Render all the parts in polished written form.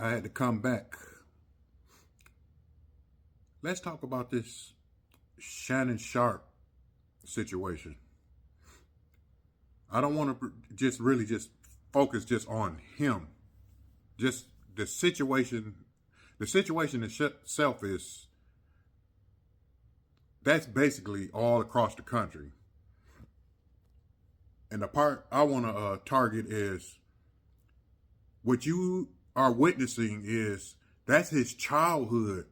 I had to come back. Let's talk about this Shannon Sharpe situation. I don't want to just really just focus just on him. Just the situation. The situation itself is that's basically all across the country. And the part I want to target is what you are witnessing is that's his childhood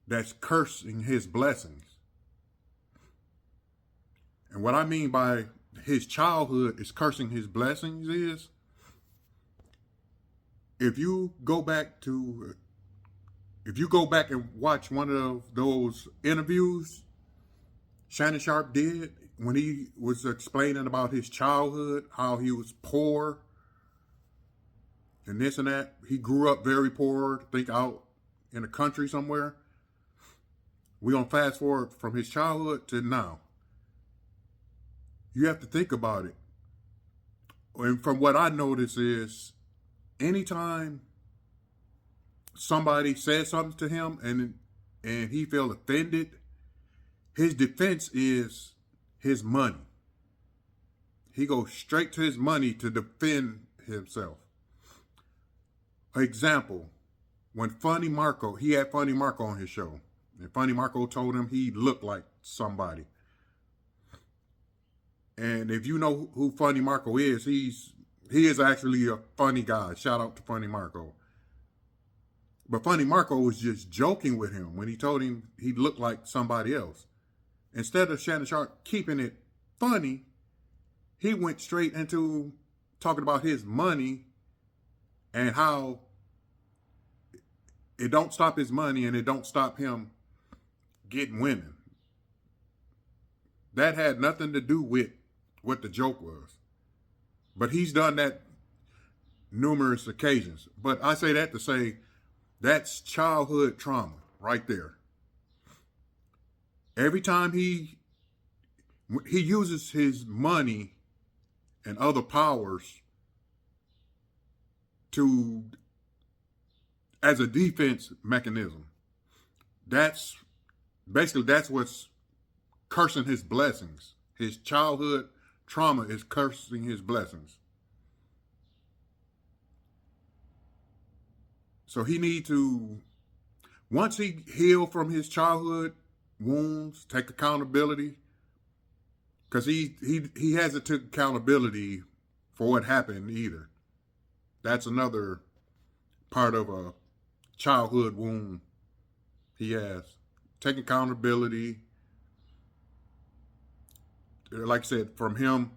that's cursing his blessings. And what I mean by his childhood is cursing his blessings is if you go back and watch one of those interviews Shannon Sharpe did when he was explaining about his childhood, how he was poor and this and that. He grew up very poor, I think out in the country somewhere. We're going to fast forward from his childhood to now. You have to think about it. And from what I notice is anytime somebody says something to him and he felt offended, his defense is his money. He goes straight to his money to defend himself. Example, when Funny Marco, he had Funny Marco on his show. And Funny Marco told him he looked like somebody. And if you know who Funny Marco is, he is actually a funny guy. Shout out to Funny Marco. But Funny Marco was just joking with him when he told him he looked like somebody else. Instead of Shannon Sharpe keeping it funny, he went straight into talking about his money and how it don't stop his money and it don't stop him getting women. That had nothing to do with what the joke was. But he's done that numerous occasions. But I say that to say that's childhood trauma right there. Every time he uses his money and other powers as a defense mechanism. That's what's cursing his blessings. His childhood trauma is cursing his blessings. So he needs to, once he heal from his childhood wounds, take accountability, because he hasn't took accountability for what happened either. That's another part of a childhood wound he has. Take accountability. Like I said, from him,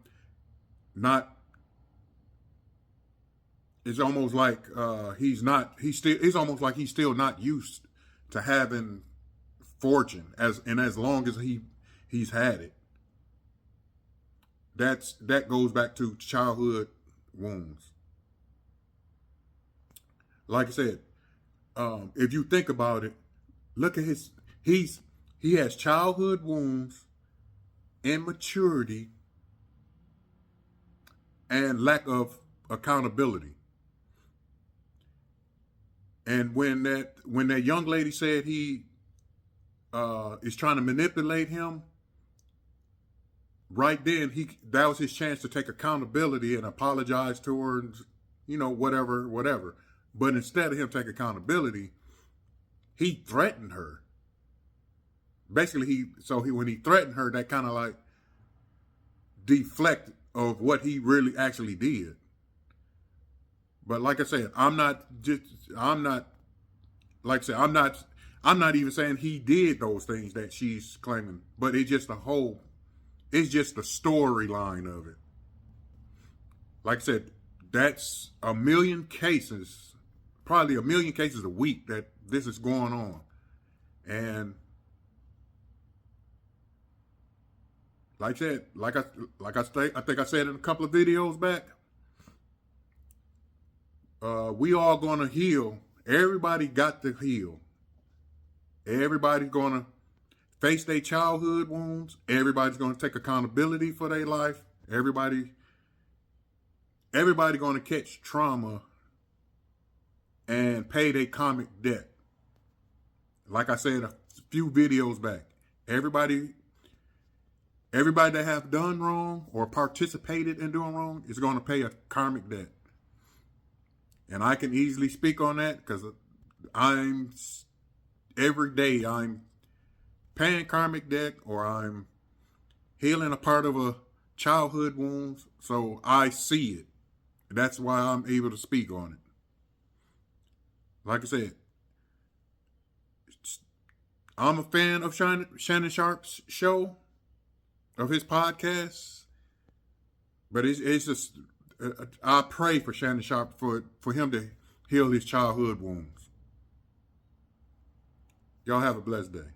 it's almost like it's almost like he's still not used to having fortune as long as he's had it. That goes back to childhood wounds. Like I said, if you think about it, look at he has childhood wounds, immaturity, and lack of accountability. And when that young lady said he is trying to manipulate him, right then that was his chance to take accountability and apologize to her, and, whatever. But instead of him taking accountability, he threatened her. Basically, when he threatened her, that kind of like deflect of what he really actually did. But like I said, I'm not even saying he did those things that she's claiming, but it's just the storyline of it. Like I said, that's probably a million cases a week that this is going on. And like I said, I think I said in a couple of videos back, we all gonna heal. Everybody got to heal. Everybody's gonna face their childhood wounds. Everybody's gonna take accountability for their life. Everybody gonna catch trauma and pay their karmic debt. Like I said a few videos back, everybody that have done wrong or participated in doing wrong is going to pay a karmic debt. And I can easily speak on that because every day I'm paying karmic debt or I'm healing a part of a childhood wound. So I see it. That's why I'm able to speak on it. Like I said, I'm a fan of Shannon Sharp's show, of his podcast. But it's just, I pray for Shannon Sharp for him to heal his childhood wounds. Y'all have a blessed day.